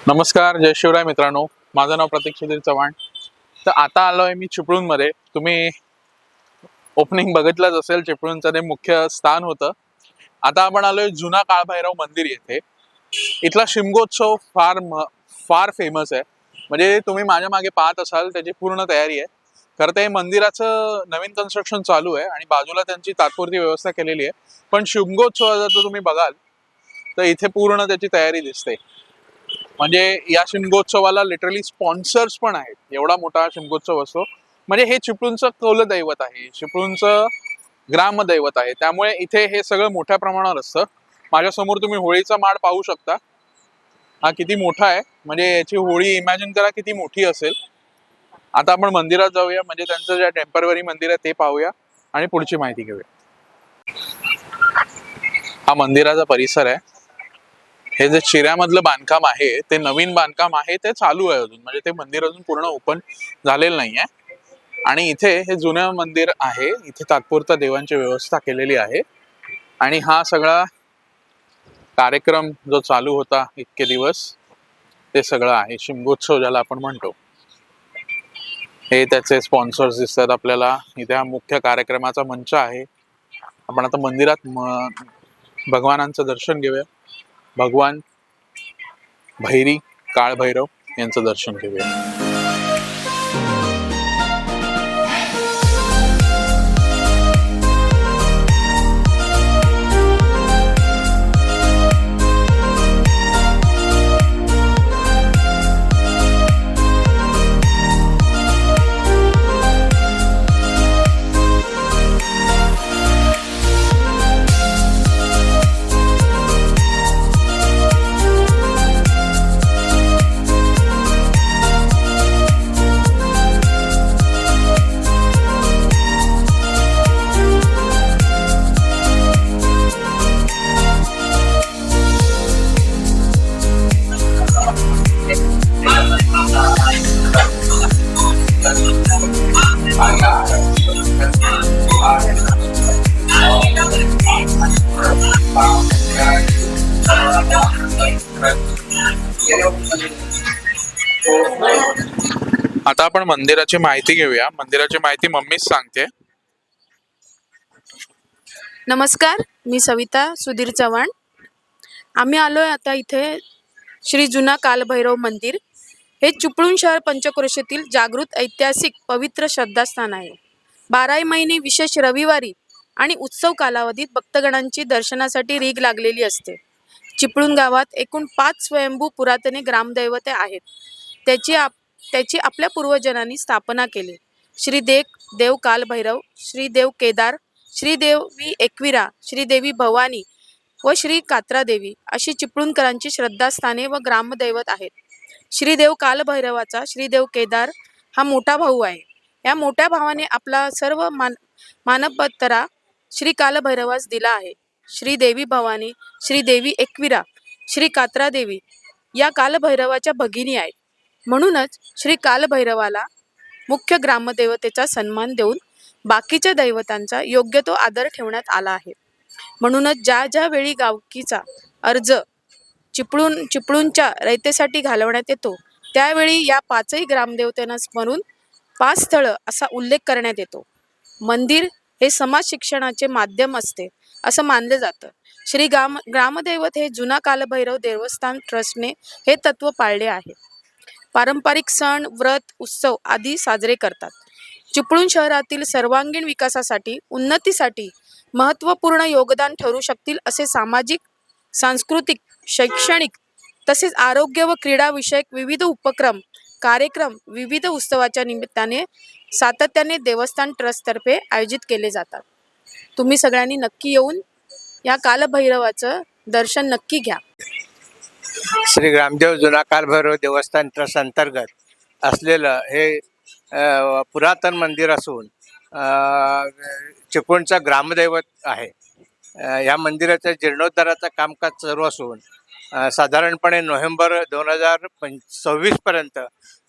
नमस्कार, जय शिवराय मित्रांनो. माझं नाव प्रतीक सुधीर चव्हाण. तर आता आलोय मी चिपळूणमध्ये. तुम्ही ओपनिंग बघितलंच असेल. चिपळूणचं ते मुख्य स्थान होतं. आता आपण आलोय जुना काळभैरव मंदिर येथे. इथला शिमगोत्सव फार फेमस आहे. म्हणजे तुम्ही माझ्या मागे पाहत असाल त्याची पूर्ण तयारी आहे. खरं ते मंदिराचं नवीन कन्स्ट्रक्शन चालू आहे आणि बाजूला त्यांची तात्पुरती व्यवस्था केलेली आहे. पण शिमगोत्सवाचा जर तुम्ही बघाल तर इथे पूर्ण त्याची तयारी दिसते. म्हणजे या शिमगोत्सवाला लिटरली स्पॉन्सर्स पण आहेत. एवढा मोठा शिमगोत्सव असतो. म्हणजे हे चिपळूणचं कुलदैवत आहे, चिपळूणचं ग्रामदैवत आहे. त्यामुळे इथे हे सगळं मोठ्या प्रमाणावर असतं. माझ्यासमोर तुम्ही होळीचा माड पाहू शकता. हा किती मोठा आहे, म्हणजे याची होळी इमॅजिन करा किती मोठी असेल. आता आपण मंदिरात जाऊया, म्हणजे त्यांचं जे टेम्पररी मंदिर आहे ते पाहूया आणि पुढची माहिती घेऊया. हा मंदिराचा परिसर आहे. हे जे चिऱ्यामधलं बांधकाम आहे ते नवीन बांधकाम आहे, ते चालू आहे अजून. म्हणजे ते मंदिर अजून पूर्ण ओपन झालेलं नाहीये. आणि इथे हे जुनं मंदिर आहे. इथे तात्पुरता देवांची व्यवस्था केलेली आहे. आणि हा सगळा कार्यक्रम जो चालू होता इतके दिवस, ते सगळं आहे शिमगोत्सव ज्याला आपण म्हणतो. हे त्याचे स्पॉन्सर्स दिसतात आपल्याला. इथे हा मुख्य कार्यक्रमाचा मंच आहे. आपण आता मंदिरात भगवानांचं दर्शन घेऊया. भगवान भैरी काळभैरव यांचं दर्शन घेऊया. आता आपण मंदिराची माहिती घेऊया. मंदिराची माहिती मम्मीच सांगते. नमस्कार, मी सविता सुधीर चव्हाण. आम्ही आलोय आता इथे श्री जुना कालभैरव मंदिर. हे चिपळूण शहर पंचक्रोशीतील जागृत ऐतिहासिक पवित्र श्रद्धास्थान आहे. 12 महिने विशेष रविवारी आणि उत्सव कालावधीत भक्तगणांची दर्शनासाठी रीघ लागलेली असते. चिपळूण गावात एकूण 5 स्वयंभू पुरातने ग्रामदैवते आहेत. त्याची आपल्या पूर्वजांनी स्थापना केली. देव कालभैरव, श्रीदेव केदार, श्रीदेवी एकविरा, श्रीदेवी भवानी व श्री कात्रादेवी अशी चिपळूणकरांची श्रद्धास्थाने व ग्रामदैवत आहेत. श्रीदेव कालभैरवाचा श्रीदेव केदार हा मोठा भाऊ आहे. या मोठ्या भावाने आपला सर्व मानपत्रा श्री कालभैरवास दिला आहे. श्रीदेवी भवानी, श्रीदेवी एकविरा, श्री कात्रादेवी या कालभैरवाच्या भगिनी आहेत. म्हणूनच श्री कालभैरवाला मुख्य ग्रामदेवतेचा सन्मान देऊन बाकीच्या दैवतांचा योग्य तो आदर ठेवण्यात आला आहे. म्हणूनच ज्या वेळी गावकीचा अर्ज चिपळूणच्या रयतेसाठी घालवण्यात येतो, त्यावेळी या 5ही ग्रामदेवतांना स्मरून 5 स्थळं असा उल्लेख करण्यात येतो. मंदिर हे समाज शिक्षणाचे माध्यम असते असं मानले जातं. ग्रामदैवत हे जुना कालभैरव देवस्थान ट्रस्टने हे तत्व पाळले आहे. पारंपरिक सण, व्रत, उत्सव आदी साजरे करतात. चिपळूण शहरातील सर्वांगीण विकासासाठी, उन्नतीसाठी महत्त्वपूर्ण योगदान ठरू शकतील असे सामाजिक, सांस्कृतिक, शैक्षणिक तसेच आरोग्य व क्रीडा विषयक विविध कार्यक्रम विविध उत्सवाच्या निमित्ताने सातत्याने देवस्थान ट्रस्टतर्फे आयोजित केले जातात. तुम्ही सगळ्यांनी नक्की येऊन या कालभैरवाचं दर्शन नक्की घ्या. श्री ग्रामदेव जुना कालभैरव देवस्थान ट्रस्ट अंतर्गत असलेलं हे पुरातन मंदिर असून चिपळूणचा ग्रामदैवत आहे. या मंदिराच्या जीर्णोद्धाराचं कामकाज सुरू असून साधारणपणे नोव्हेंबर 2026 पर्यंत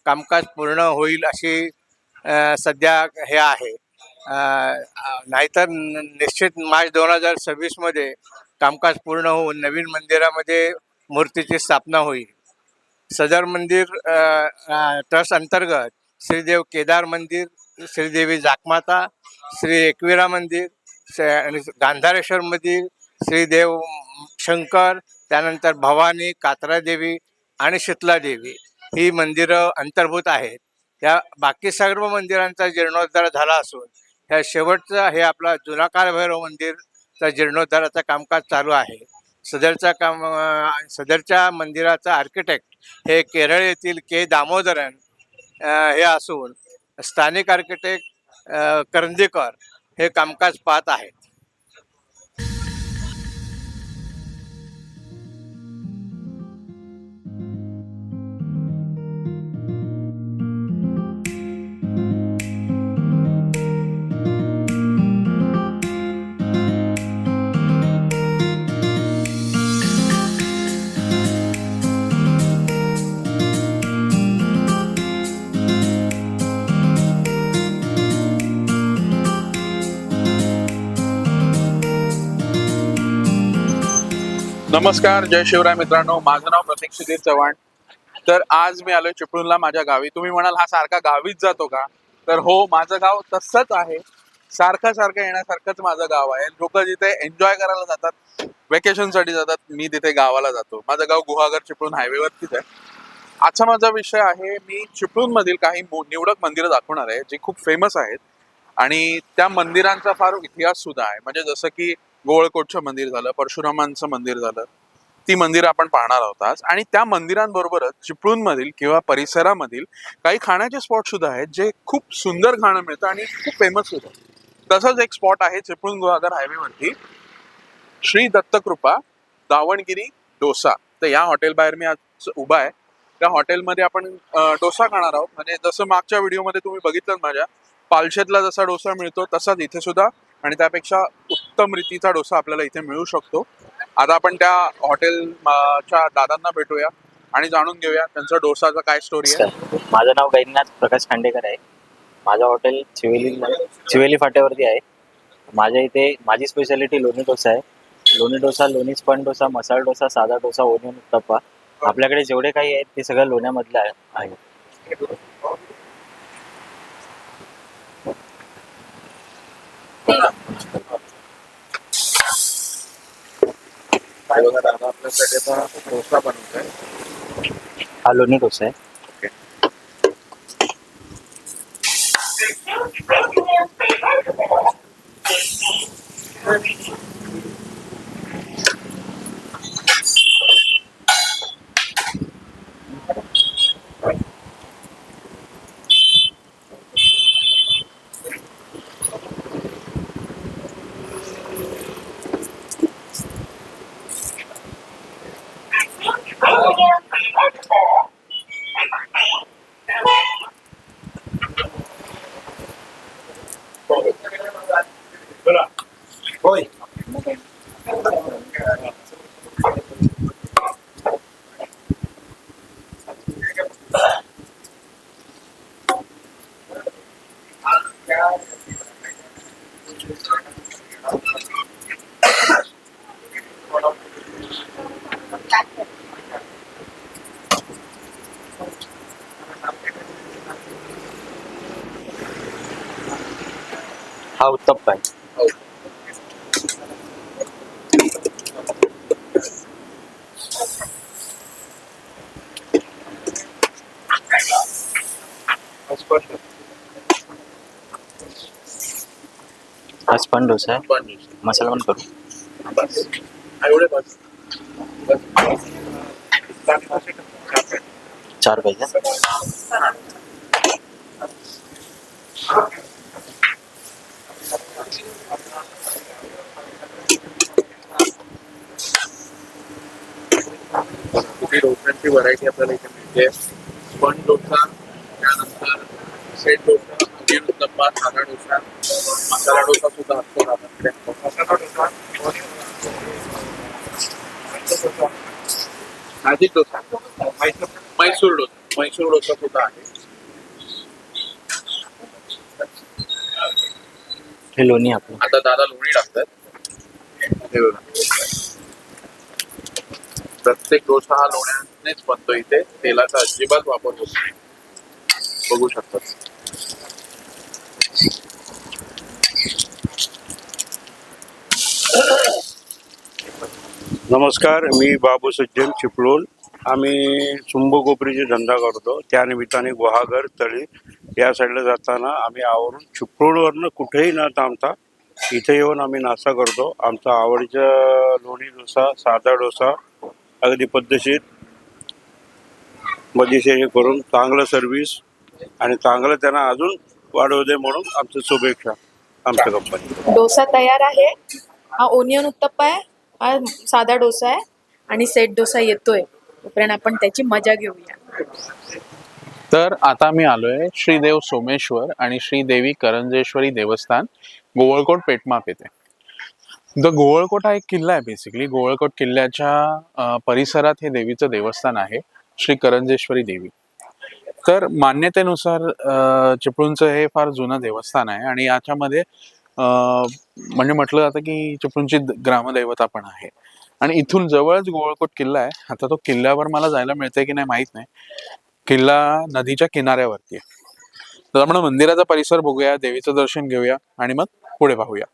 कामकाज पूर्ण होईल अशी सध्या हे आहे. नाहीतर निश्चित मार्च 2026 मध्ये कामकाज पूर्ण होऊन नवीन मंदिरामध्ये मूर्तीची स्थापना होईल. सदर मंदिर ट्रस्ट अंतर्गत श्रीदेव केदार मंदिर, श्रीदेवी जाकमाता, श्री एकविरा मंदिर, आणि गांधारेश्वर मंदिर, श्रीदेव शंकर, त्यानंतर भवानी, कात्रा देवी आणि शीतला देवी ही मंदिरं अंतर्भूत आहेत. या बाकी सर्व मंदिरांचा जीर्णोद्धार झाला असून ह्या शेवटचं हे आपला जुना काळभैरव मंदिरचा जीर्णोद्धाराचं कामकाज चालू आहे. सदरच्या मंदिराचा आर्किटेक्ट हे केरळ येथील के दामोदरन हे असून स्थानिक आर्किटेक्ट करंदीकर हे कामकाज पाहत आहेत. नमस्कार, जय शिवराय मित्रांनो. माझं नाव प्रतीक सुधीर चव्हाण. तर आज मी आलोय चिपळूणला माझ्या गावी. तुम्ही म्हणाल हा सारखा गावीच जातो का? तर हो, माझं गाव तसंच आहे. सारखं येण्यासारखंच माझं गाव आहे. लोक जिथे एन्जॉय करायला जातात, वेकेशनसाठी जातात, मी तिथे गावाला जातो. माझं गाव गुहागर चिपळूण हायवेवरतीच आहे. आजचा माझा विषय आहे, मी चिपळूण मधील काही निवडक मंदिरं दाखवणार आहे जी खूप फेमस आहेत आणि त्या मंदिरांचा फार इतिहास सुद्धा आहे. म्हणजे जसं की गोवळकोटचं मंदिर झालं, परशुरामांचं मंदिर झालं, ती मंदिरं आपण पाहणार आहोत आज. आणि त्या मंदिरांबरोबरच चिपळूण मधील किंवा परिसरामधील काही खाण्याचे स्पॉट सुद्धा आहेत जे खूप सुंदर खाणं मिळतं आणि खूप फेमस होतं. तसंच एक स्पॉट आहे चिपळूण गुहागर हायवेवरती, श्री दत्तकृपा दावणगिरी डोसा. तर या हॉटेल बाहेर मी आज उभा आहे. त्या हॉटेलमध्ये आपण डोसा खाणार आहोत. म्हणजे जसं मागच्या व्हिडिओमध्ये तुम्ही बघितलं माझ्या, पालशेतला जसा डोसा मिळतो तसाच इथे सुद्धा, आणि त्यापेक्षा उत्तम रीतीचा डोसा आपल्याला इथे मिळू शकतो. आता आपण त्या हॉटेलच्या दादांना भेटूया आणि जाणून घेऊया त्यांचा डोसाचा काय स्टोरी आहे. माझं नाव गैनीनाथ प्रकाश खांडेकर आहे. माझं हॉटेल चिवेली फाट्यावरती आहे. माझ्या इथे माझी स्पेशालिटी लोणी डोसा आहे. लोणी डोसा, लोणी स्पन डोसा, मसाला डोसा, साधा डोसा, ओनियन उत्तप्पा. आपल्याकडे जेवढे काही आहेत ते सगळं लोण्यामधलं आहे. आपल्यासाठी डोसा बनवतोय. हा लोणी डोसा आहे. हा उत्तप्पा आहे. हा स्पन डोसा आहे. मसाला पण करू. चार पाहिजे. डोसांची व्हरायटी आपल्याला इथे मिळते. स्पन डोसा, त्यानंतर सेट डोसा, ओनियन उत्तप्पा, साधा डोसा, मसाला डोसा सुद्धा असतो आपल्याकडे. साजिक डोसा, मैसूर डोसा सुद्धा आहे. हे लोणी आपलं. आता दादा लोणी टाकतात. हे बघा, प्रत्येक डोसा हा लोण्याने तुपानेच बनतो इथे, तेलाचा अजिबात वापर होत नाही. बघू शकतात. नमस्कार, मी बाबू सज्जन चिपळूण. आम्ही चुंबकोपरीचे धंदा करतो. त्यानिमित्ताने गुहागर तळी या साईडला जाताना आम्ही आवरून चिपळूणवरनं कुठेही न थांबता इथे येऊन आम्ही नाश्ता करतो. आमचा आवडीचा लोणी डोसा, साधा डोसा, अगदी पद्धतशीर मजेशीर करून चांगलं सर्व्हिस आणि चांगलं त्यांना अजून वाढवू दे म्हणून आमचं शुभेच्छा आमच्या कंपनी. डोसा तयार आहे. हा ओनियन उत्तप्पा आहे, हा साधा डोसा आहे आणि सेट डोसा येतोय. तोपर्यंत आपण त्याची मजा घेऊया. तर आता मी आलोय श्रीदेव सोमेश्वर आणि श्रीदेवी करंजेश्वरी देवस्थान, गोवळकोट पेटमाप येथे. गोवळकोट हा एक किल्ला आहे. बेसिकली गोवळकोट किल्ल्याच्या परिसरात हे देवीचं देवस्थान आहे, श्री करंजेश्वरी देवी. तर मान्यतेनुसार चिपळूणचं हे फार जुनं देवस्थान आहे आणि याच्यामध्ये म्हणजे म्हटलं जातं की चिपळूणची ग्रामदैवता पण आहे. आणि इथून जवळच गोवळकोट किल्ला आहे. आता तो किल्ल्यावर मला जायला मिळतंय की नाही माहित नाही. किल्ला नदीच्या किनाऱ्यावरती आहे. तर आपण मंदिराचा परिसर बघूया, देवीचं दर्शन घेऊया आणि मग पुढे पाहूया.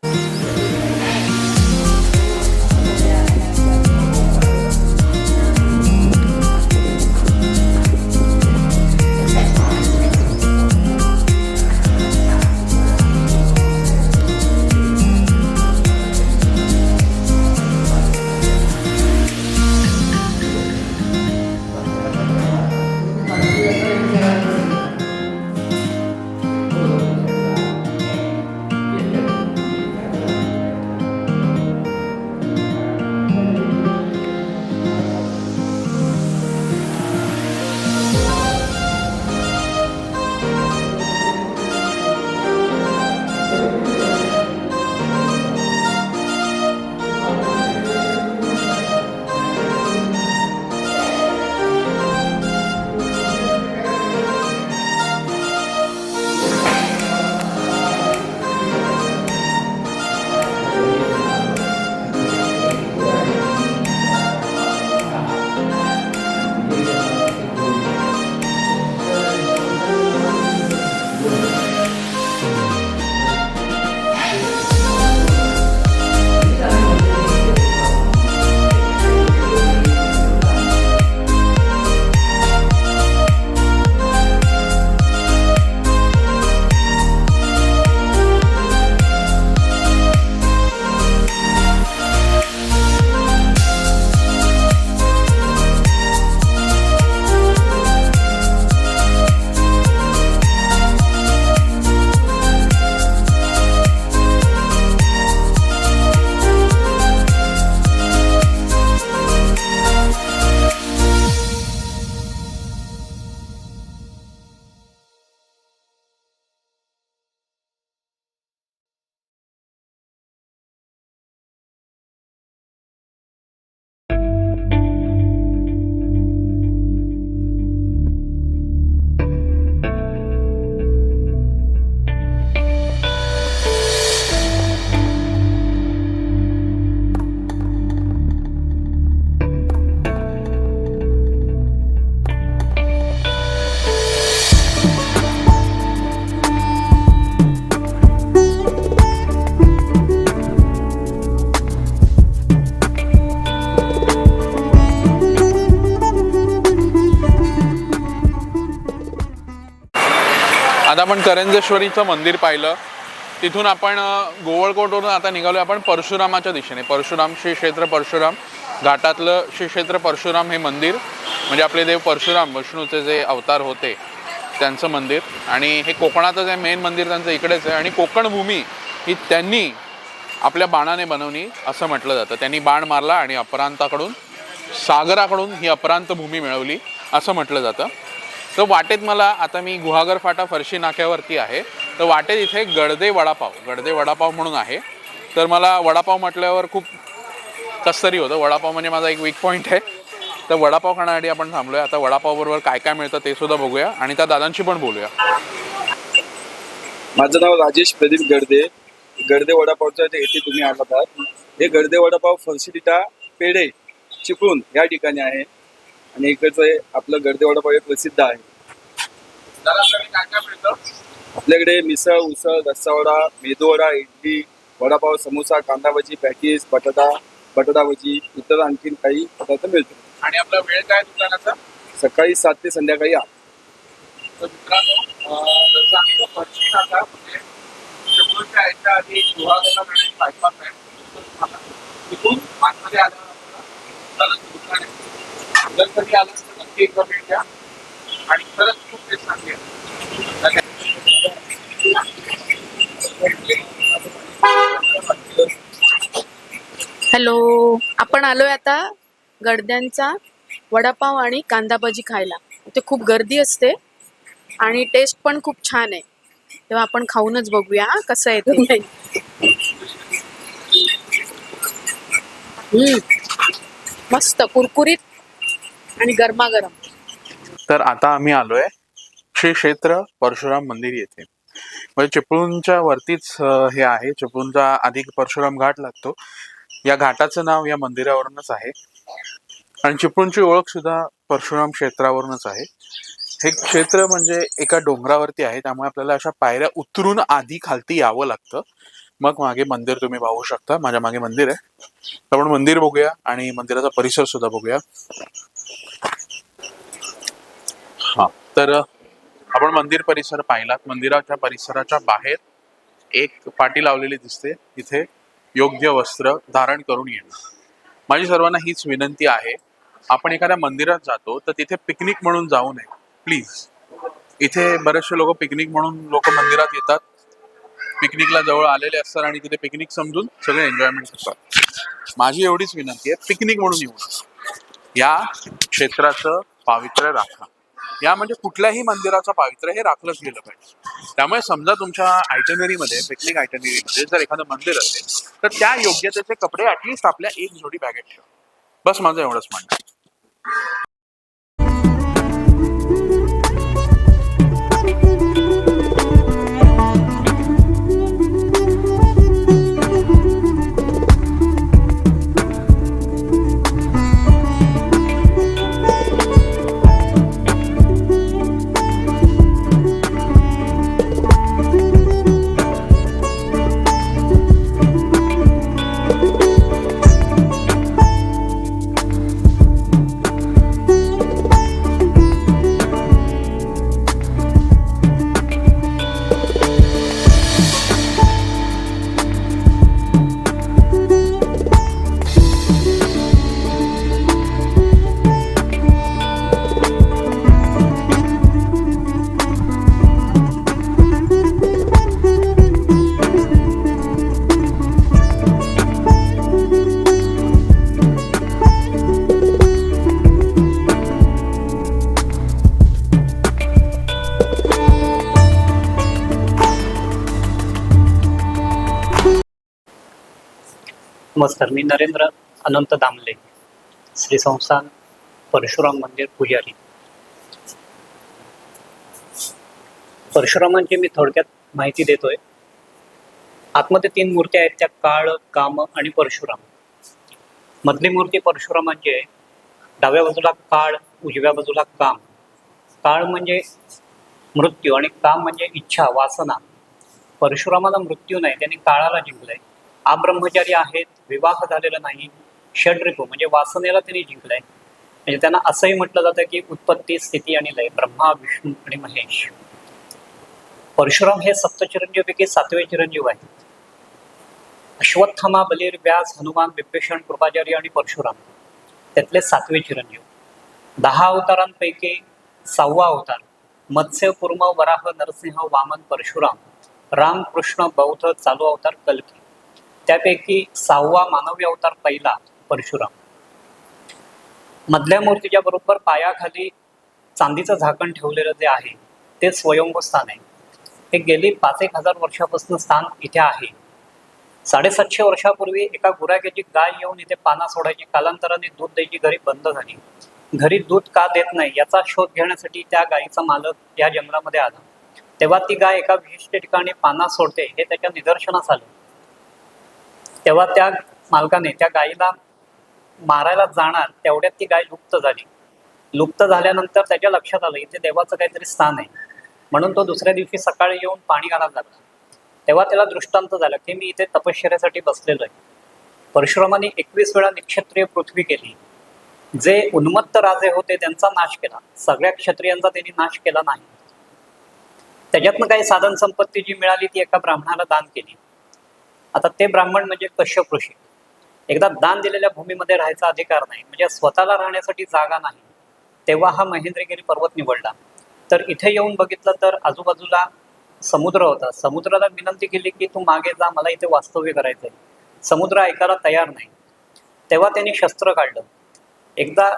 आता आपण करंजेश्वरीचं मंदिर पाहिलं. तिथून आपण गोवळकोटवरून आता निघालो आपण परशुरामाच्या दिशेने. परशुराम श्री क्षेत्र परशुराम घाटातलं श्री क्षेत्र परशुराम हे मंदिर म्हणजे आपले देव परशुराम विष्णूचे जे अवतार होते त्यांचं मंदिर. आणि हे कोकणातच आहे, मेन मंदिर त्यांचं इकडेच आहे. आणि कोकण भूमी ही त्यांनी आपल्या बाणाने बनवली असं म्हटलं जातं. त्यांनी बाण मारला आणि अपरांताकडून सागराकडून ही अपरांत भूमी मिळवली असं म्हटलं जातं. तर वाटेत मला आता मी गुहागर फाटा फरशी नाक्यावरती आहे. तर वाटेत इथे गडदे वडापाव म्हणून आहे. तर मला वडापाव म्हटल्यावर खूप कसतरी होतं. वडापाव म्हणजे माझा एक वीक पॉईंट आहे. तर वडापाव खाण्यासाठी आपण थांबलोय. आता वडापावबरोबर काय काय मिळतं ते सुद्धा बघूया आणि त्या दादांशी पण बोलूया. माझं नाव राजेश प्रदीप गडदे वडापावच्या इथे तुम्ही आलात आहात. हे गडदे वडापाव फरशी विटा पेढे चिपळूण या ठिकाणी आहे. आणि इकडचं आपलं गर्दे वडापाव हे प्रसिद्ध आहे. दादा आपल्याकडे काय काय मिळतं? आपल्याकडे मिसळ, उसळ, रस्सावडा, मेदूवडा, इडली, वडापाव, समोसा, कांदा भजी, पॅटीस, बटाटा भजी, इतर आणखीन काही पदार्थ मिळतात. आणि आपला वेळ काय दुकानाचा? सकाळी 7 ते संध्याकाळी 8. तर मित्रांनो, जसं आम्ही तो पश्चिम आता म्हणजे चिपळूणच्या याच्या आधी गुहागरला जाण्याची बायपास आहे. तिथून आतमध्ये आल्यावर आपल्याला दुकान आहे. जर कधी आलं तर नक्की एकदा भेट द्या आणि खरंच खूप टेस्ट चांगली आहे. हॅलो, आपण आलोय आता गडद्यांचा वडापाव आणि कांदा भजी खायला. इथे खूप गर्दी असते आणि टेस्ट पण खूप छान आहे. तेव्हा आपण खाऊनच बघूया कसं आहे ते. मस्त कुरकुरीत आणि गरमागरम. तर आता आम्ही आलोय श्री क्षेत्र परशुराम मंदिर येथे. म्हणजे चिपळूणच्या वरतीच हे आहे. चिपळूणचा अधिक परशुराम घाट लागतो. या घाटाचं नाव या मंदिरावरूनच आहे आणि चिपळूणची ओळख सुद्धा परशुराम क्षेत्रावरूनच आहे. हे क्षेत्र म्हणजे एका डोंगरावरती आहे, त्यामुळे आपल्याला अशा पायऱ्या उतरून आधी खालती यावं लागतं. मग मागे मंदिर तुम्ही पाहू शकता. माझ्या मागे मंदिर आहे. तर आपण मंदिर बघूया आणि मंदिराचा परिसर सुद्धा बघूया. हा, तर आपण मंदिर परिसर पाहिलात. मंदिराच्या परिसराच्या बाहेर एक पाटी लावलेली दिसते. इथे योग्य वस्त्र धारण करून येणं. माझी सर्वांना हीच विनंती आहे, आपण एखाद्या मंदिरात जातो तर तिथे पिकनिक म्हणून जाऊ नये प्लीज. इथे बरेचसे लोक पिकनिक म्हणून मंदिरात येतात. पिकनिकला जवळ आलेले असतात आणि तिथे पिकनिक समजून सगळे एन्जॉयमेंट करतात. माझी एवढीच विनंती आहे, पिकनिक म्हणून येऊ नका. या क्षेत्राचं पावित्र्य राखा. या म्हणजे कुठल्याही मंदिराचं पावित्र्य हे राखलंच गेलं पाहिजे. त्यामुळे समजा तुमच्या आयटनरीमध्ये, पिकनिक आयटनरीमध्ये जर एखादं मंदिर असेल तर त्या योग्यतेचे कपडे ऍटलिस्ट आपल्या एक जोडी बॅगेत ठेवा. बस माझं एवढंच म्हणणं आहे. नमस्कार, मी नरेंद्र अनंत दामले, श्री संस्थान परशुराम मंदिर पुजारी. परशुरामांची मी थोडक्यात माहिती देतोय. आतमध्ये 3 मूर्त्या आहेत, त्या काळ, काम आणि परशुराम. मधली मूर्ती परशुरामांची आहे. डाव्या बाजूला काळ, उजव्या बाजूला काम. काळ म्हणजे मृत्यू आणि काम म्हणजे इच्छा, वासना. परशुरामाला मृत्यू नाही, त्यांनी काळाला जिंकलंय. अब्रह्मचारी आहेत, विवाह झालेला नाही. षड्रिपू म्हणजे वासनेला त्यांनी जिंकलंय. म्हणजे त्यांना असंही म्हटलं जातं की उत्पत्ती, स्थिती आणि लय, ब्रह्मा, विष्णू आणि महेश. परशुराम हे सप्तचिरंजीवपैकी 7वे चिरंजीव आहेत. अश्वत्थामा, बलीर, व्यास, हनुमान, विभीषण, कृपाचार्य आणि परशुराम त्यातले 7वे चिरंजीव. 10 अवतारांपैकी 6वा अवतार मत्स्य, कुर्म, वराह, नरसिंह, वामन, परशुराम. राम, कृष्ण, बौद्ध, चालू अवतार कल्की. त्यापैकी 6वा मानवी अवतार पहिला परशुराम. मधल्या मूर्तीच्या बरोबर पायाखाली चांदीचं झाकण ठेवलेलं जे आहे ते स्वयंभू स्थान आहे. हे गेली 5-1 हजार वर्षापासून स्थान इथे आहे. 750 वर्षापूर्वी एका गुराख्याची गाय येऊन इथे पाना सोडायची. कालांतराने दूध द्यायची घरी बंद झाली. घरी दूध का देत नाही याचा शोध घेण्यासाठी त्या गायीचा मालक या जंगलामध्ये आला. तेव्हा ती गाय एका विशिष्ट ठिकाणी पाना सोडते हे त्याच्या निदर्शनास आलं. तेव्हा त्या मालकाने त्या गायीला मारायला जाणार तेवढ्यात ती गाय लुप्त झाली. लुप्त झाल्यानंतर त्याच्या लक्षात आलं इथे देवाचं काहीतरी स्थान आहे, म्हणून तो दुसऱ्या दिवशी सकाळी येऊन पाणी घालायला लागला. तेव्हा त्याला दृष्टांत झाला की मी इथे तपश्चर्यासाठी बसलेलो आहे. परशुरामाने 21 वेळा निक्षत्रिय पृथ्वी केली. जे उन्मत्त राजे होते त्यांचा नाश केला, सगळ्या क्षत्रियांचा त्यांनी नाश केला नाही. त्याच्यातनं काही साधन संपत्ती जी मिळाली ती एका ब्राह्मणाला दान केली. आता ते ब्राह्मण म्हणजे कश्यप ऋषी. एकदा दान दिलेल्या भूमीमध्ये राहायचा अधिकार नाही, म्हणजे स्वतःला राहण्यासाठी जागा नाही. तेव्हा हा महेंद्रगिरी पर्वत निवडला. तर इथे येऊन बघितलं तर आजूबाजूला समुद्र होता. समुद्राला विनंती केली की तू मागे जा, मला इथे वास्तव्य करायचंय. समुद्र ऐकायला तयार नाही. तेव्हा त्यांनी शस्त्र काढलं. एकदा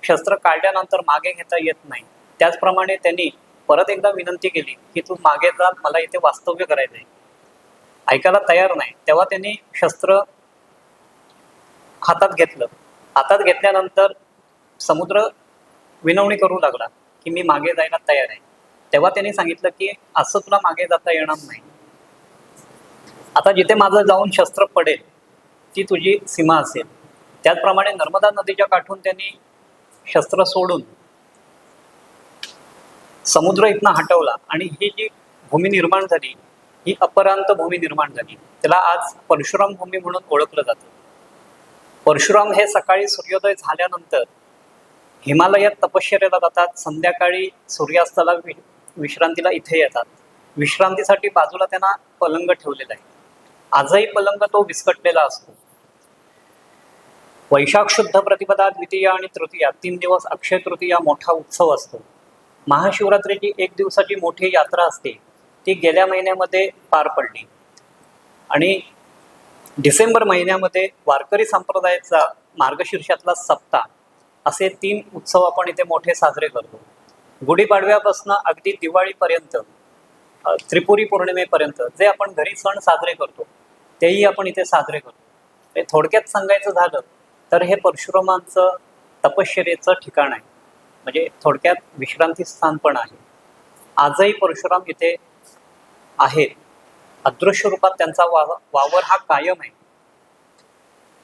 शस्त्र काढल्यानंतर मागे घेता येत नाही. त्याचप्रमाणे त्यांनी परत एकदा विनंती केली की तू मागे जा, मला इथे वास्तव्य करायचंय. ऐकायला तयार नाही. तेव्हा त्यांनी शस्त्र हातात घेतलं. हातात घेतल्यानंतर समुद्र विनवणी करू लागला की मी मागे जायला तयार आहे. तेव्हा त्यांनी सांगितलं की असं तुला मागे जाता येणार नाही. आता जिथे माझं जाऊन शस्त्र पडेल ती तुझी सीमा असेल. त्याचप्रमाणे नर्मदा नदीच्या काठून त्यांनी शस्त्र सोडून समुद्र इथनं हटवला आणि ही जी भूमी निर्माण झाली ही अपरांत भूमी निर्माण झाली. त्याला आज परशुराम भूमी म्हणून ओळखलं जातं. परशुराम हे सकाळी सूर्योदय झाल्यानंतर हिमालयात तपश्चर्याला जातात. संध्याकाळी सूर्यास्ताला विश्रांतीला इथे येतात. विश्रांतीसाठी बाजूला त्यांना पलंग ठेवलेला आहे. आजही पलंग तो विस्कटलेला असतो. वैशाख शुद्ध प्रतिपदा, द्वितीया आणि तृतीया 3 दिवस अक्षय तृतीया मोठा उत्सव असतो. महाशिवरात्रीची 1 दिवसाची मोठी यात्रा असते, ती गेल्या महिन्यामध्ये पार पडली. आणि डिसेंबर महिन्यामध्ये वारकरी संप्रदायाचा मार्गशीर्षातला सप्ताह असे 3 उत्सव आपण इथे मोठे साजरे करतो. गुढीपाडव्यापासून अगदी दिवाळीपर्यंत, त्रिपुरी पौर्णिमेपर्यंत जे आपण घरी सण साजरे करतो तेही आपण इथे साजरे करतो. थोडक्यात सांगायचं झालं तर हे परशुरामांचं तपश्चर्येचं ठिकाण आहे. म्हणजे थोडक्यात विश्रांती स्थान पण आहे. आजही परशुराम इथे आहेत. अदृश्य रूपात त्यांचा वावर हा कायम आहे.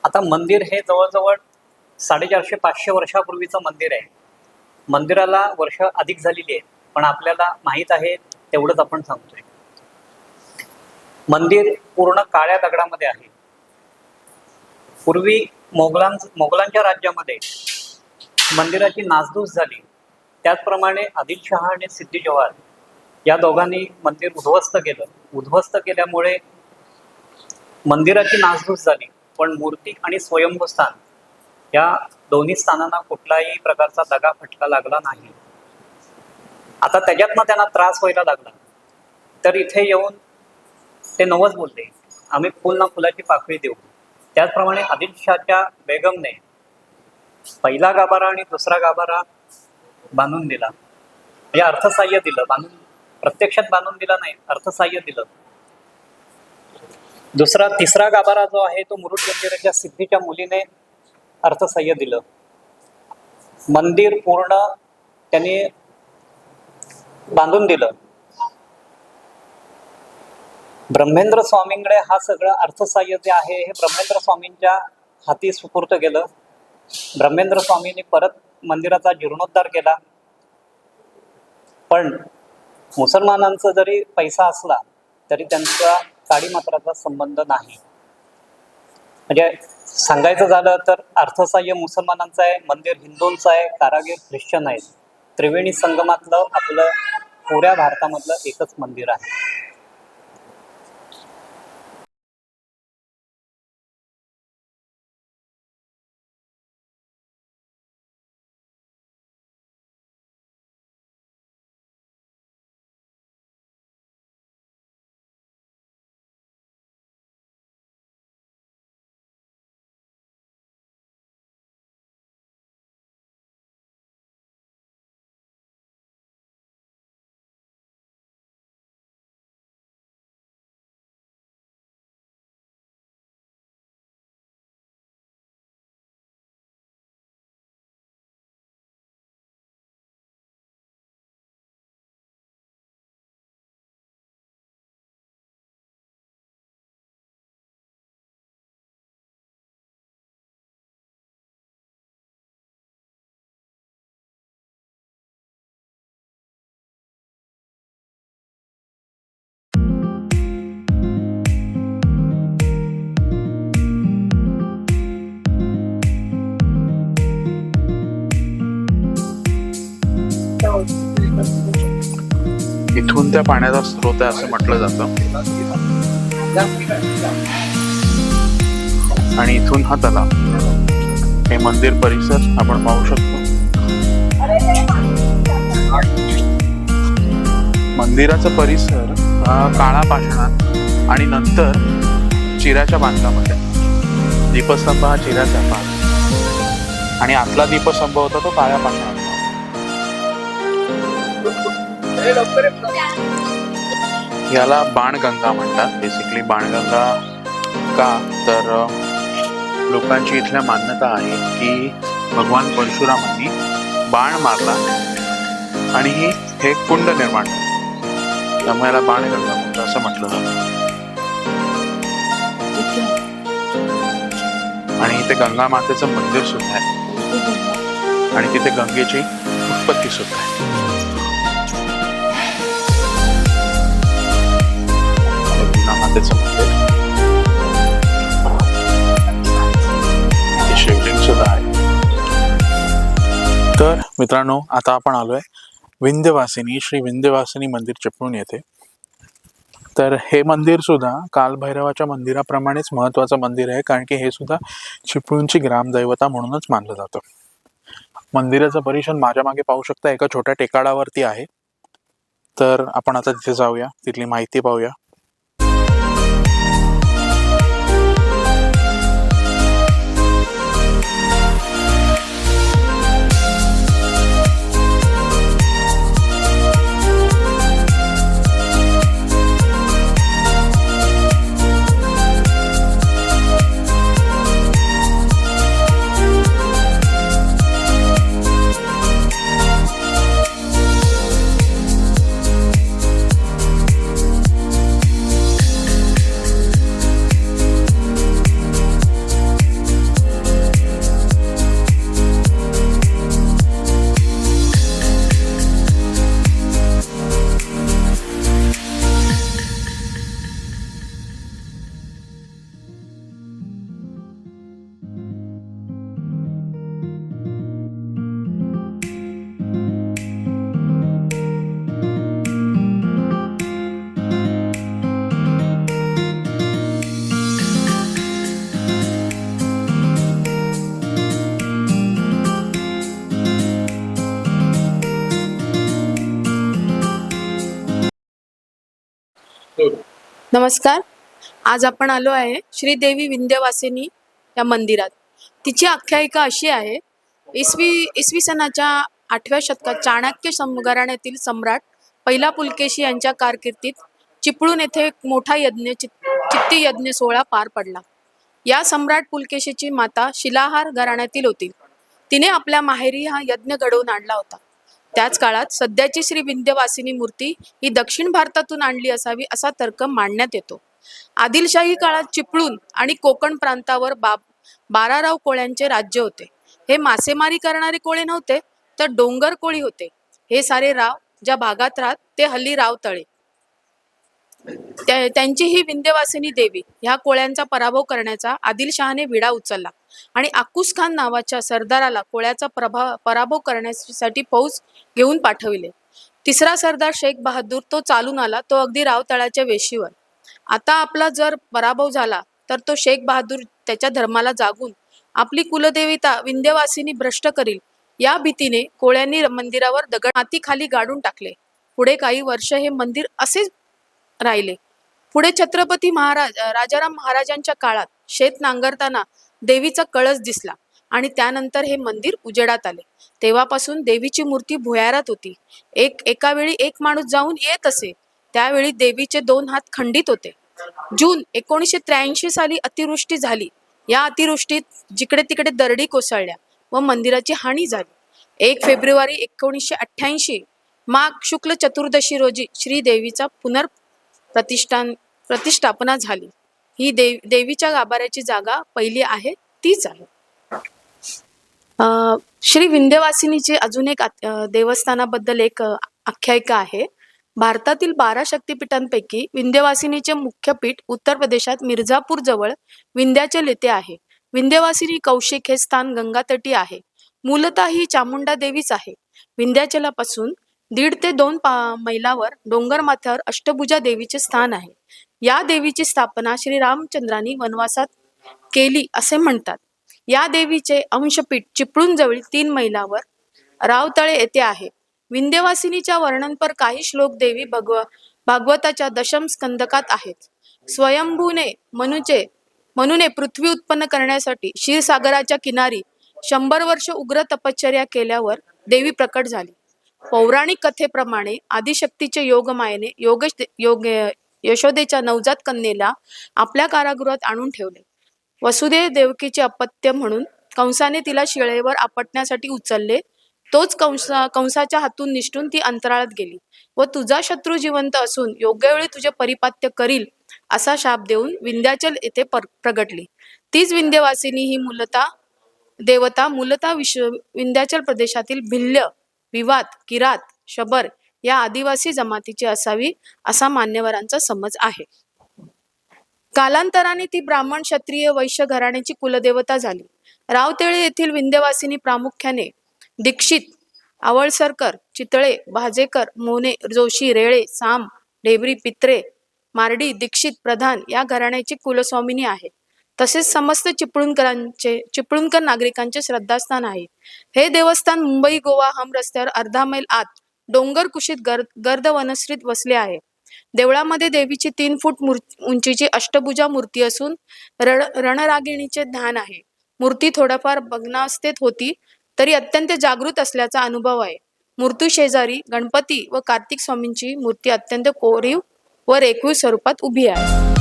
आता मंदिर हे जवळजवळ 450-500 वर्षापूर्वीचं मंदिर आहे. मंदिराला वर्ष अधिक झालेली आहे, पण आपल्याला माहीत आहे तेवढंच आपण सांगतोय. मंदिर पूर्ण काळ्या दगडामध्ये आहे. पूर्वी मोगलांच्या राज्यामध्ये मंदिराची नासधूस झाली. त्याचप्रमाणे आदिलशहा आणि सिद्दी जोहर या दोघांनी मंदिर उद्ध्वस्त केलं. उद्ध्वस्त केल्यामुळे मंदिराची नासधूस झाली, पण मूर्ती आणि स्वयंभूस्थान या दोन्ही स्थानांना कुठलाही प्रकारचा दगा फटका लागला नाही. आता त्याच्यातनं त्यांना त्रास व्हायला लागला. तर इथे येऊन ते नवस बोलले, आम्ही फुल ना फुलाची पाकळी देऊ. त्याचप्रमाणे आदिलशहाच्या बेगमने पहिला गाभारा आणि दुसरा गाभारा बांधून दिला. म्हणजे अर्थसहाय्य दिलं. प्रत्यक्षात बांधून दिला नाही, अर्थसहाय्य दिलं. तिसरा गाभारा जो आहे तो मुरुड जंजिऱ्याच्या सिद्धीच्या मुलीने अर्थसहाय्य दिलं. मंदिर पूर्ण त्यांनी बांधून दिलं. ब्रह्मेंद्र स्वामींकडे हा सगळं अर्थसहाय्य जे आहे हे ब्रह्मेंद्र स्वामींच्या हाती सुपूर्त केलं. ब्रह्मेंद्र स्वामींनी परत मंदिराचा जीर्णोद्धार केला. पण मुसलमानांचा जरी पैसा असला तरी त्यांचा काडीमात्राचा संबंध नाही. म्हणजे सांगायचं झालं तर अर्थसहाय्य मुसलमानांचं आहे, मंदिर हिंदूंचं आहे, कारागीर ख्रिश्चन आहेत. त्रिवेणी संगमातलं आपलं पुऱ्या भारतामधलं एकच मंदिर आहे. इथून त्या पाण्याचा स्रोत आहे असं म्हटलं जातं. आणि इथून हा तलाव, हे मंदिर परिसर आपण पाहू शकतो. मंदिराचा परिसर हा काळा पाषाणात आणि नंतर चिराच्या बांधकामामध्ये. दीपस्तंभ हा चिराचा पाच आणि आतला दीपस्तंभ होता तो काळ्या पाषाणात. याला बाणगंगा म्हणतात. बेसिकली बाणगंगा का तर लोकांची इथल्या मान्यता आहे की भगवान परशुरामांनी बाण मारला आणि हे कुंड निर्माण झालं, त्यामुळे याला बाणगंगा कुंड असं म्हटलं जातं. आणि इथे गंगा मातेचं मंदिर सुद्धा आहे आणि तिथे गंगेची उत्पत्ती सुद्धा आहे. गंगा मातेचं मंदिर, इथे शिवलिंग सुद्धा आहे. तर मित्रांनो, आता आपण आलोय विंध्यवासिनी श्री विंध्यवासिनी मंदिर चिपळूण येथे. तर हे मंदिर सुद्धा कालभैरवाच्या मंदिराप्रमाणेच महत्त्वाचं मंदिर आहे, कारण की हे सुद्धा चिपळूणची ग्रामदैवता म्हणूनच मानलं जातं. मंदिराचं परिसर माझ्या मागे पाहू शकता, एका छोट्या टेकाडावरती आहे. तर आपण आता तिथे जाऊया, तिथली माहिती पाहूया. नमस्कार. आज आपण आलो आहे श्रीदेवी विंध्यवासिनी या मंदिरात. तिची आख्यायिका अशी आहे, इसवी सनाच्या 8व्या शतकात चाणक्य घराण्यातील सम्राट पहिला पुलकेशी यांच्या कारकिर्दीत चिपळूण येथे एक मोठा चित्ती यज्ञ सोहळा पार पडला. या सम्राट पुलकेशीची माता शिलाहार घराण्यातील होती. तिने आपल्या माहेरी हा यज्ञ घडवून आणला होता. त्याच काळात सध्याची श्री विंध्यवासिनी मूर्ती ही दक्षिण भारतातून आणली असावी असा तर्क मांडण्यात येतो. आदिलशाही काळात चिपळूण आणि कोकण प्रांतावर 12 कोळ्यांचे राज्य होते. हे मासेमारी करणारे कोळे नव्हते, तर डोंगर कोळी होते. हे सारे राव ज्या भागात राहत ते हल्ली रावतळे. त्यांची ही विंध्यवासिनी देवी ह्या कोळ्यांचा पराभव करण्याचा आदिलशहाने विडा उचलला आणि आकुस खान नावाच्या सरदाराला कोळ्याचा पराभव करण्यासाठी फौज घेऊन पाठविले. तिसरा सरदार शेख बहादूर तो चालून आला, तो अगदी रावतळाच्या वेशीवर. आता आपला जर पराभव झाला तर तो शेख बहादूर त्याच्या धर्माला जागून आपली कुलदेवता विंध्यवासिनी भ्रष्ट करील, या भीतीने कोळ्यांनी मंदिरावर दगड माती खाली गाडून टाकले. पुढे काही वर्ष हे मंदिर असेच राहिले. पुढे छत्रपती राजाराम महाराजांच्या काळात शेत नांगरताना देवीचा कळस दिसला आणि त्यानंतर हे मंदिर उजेडात आले. तेव्हापासून देवीची मूर्ती भुयारात होती. एका वेळी एक माणूस जाऊन येत असे. त्यावेळी देवीचे 2 हात खंडित होते. जून 1983 साली अतिवृष्टी झाली. या अतिवृष्टीत जिकडे तिकडे दरडी कोसळल्या व मंदिराची हानी झाली. 1 फेब्रुवारी 1988 माघ शुक्ल चतुर्दशी रोजी श्रीदेवीचा प्रतिष्ठापना झाली. ही देवीच्या गाभाऱ्याची जागा पहिली आहे तीच आहे. श्री विंध्यवासिनीचे अजून एक देवस्थानाबद्दल एक आख्यायिका आहे. भारतातील 12 शक्तिपीठांपैकी विंध्यवासिनीचे मुख्य पीठ उत्तर प्रदेशात मिर्झापूर जवळ विंध्याचल येथे आहे. विंध्यवासिनी कौशिक हे स्थान गंगातटी आहे. मूलतः ही चामुंडा देवीच आहे. विंध्याचलापासून 1.5 ते 2 मैलावर डोंगर माथ्यावर अष्टभुजा देवीचे स्थान आहे. या देवीची स्थापना श्री रामचंद्रांनी वनवासात केली असे म्हणतात. या देवीचे अंशपीठ चिपळूणजवळील 3 मैलावर रावतळे येथे आहे. विंध्यवासिनीच्या वर्णनपर काही श्लोक देवी भागवताच्या दशम स्कंदकात आहेत. स्वयंभूने मनुने पृथ्वी उत्पन्न करण्यासाठी क्षीरसागराच्या किनारी 100 वर्ष उग्र तपश्चर्या केल्यावर देवी प्रकट झाली. पौराणिक कथेप्रमाणे आदिशक्तीचे योगमायेने यशोदेच्या नवजात कन्येला आपल्या कारागृहात आणून ठेवले. वसुदेव देवकीचे अपत्य म्हणून कंसाने तिला शिळेवर आपटण्यासाठी उचलले. तोच कंसाच्या हातून निसटून ती अंतराळात गेली व तुझा शत्रू जिवंत असून योग्य वेळी तुझे परिपात्य करील असा शाप देऊन विंध्याचल येथे प्रगटली. तीच विंध्यवासिनी ही देवता मूलतः विंध्याचल प्रदेशातील भिल्ल, विवात, किरात, शबर या आदिवासी जमातीची असावी असा मान्यवरांचा समज आहे. कालांतराने ती ब्राह्मण, क्षत्रिय, वैश्य घराण्याची कुलदेवता झाली. रावतळे येथील विंध्यवासिनी प्रामुख्याने दीक्षित, आवळसरकर, चितळे, भाजेकर, मोने, जोशी, रेळे, साम, ढेबरी, पित्रे, मार्डी, दीक्षित, प्रधान या घराण्याची कुलस्वामिनी आहे. तसेच समस्त चिपळूणकर नागरिकांचे श्रद्धास्थान आहे. हे देवस्थान मुंबई गोवा हम रस्त्यावर अर्धा मैल आत डोंगर कुशीत गर्द वनश्रीत वसले आहे. देवळामध्ये देवीची 3 फूट उंचीची अष्टभुजा मूर्ती असून रणरागिणीचे ध्यान आहे. मूर्ती थोड्याफार भग्नावस्थेत होती तरी अत्यंत जागृत असल्याचा अनुभव आहे. मूर्ती शेजारी गणपती व कार्तिक स्वामींची मूर्ती अत्यंत कोरीव व रेखीव स्वरूपात उभी आहे.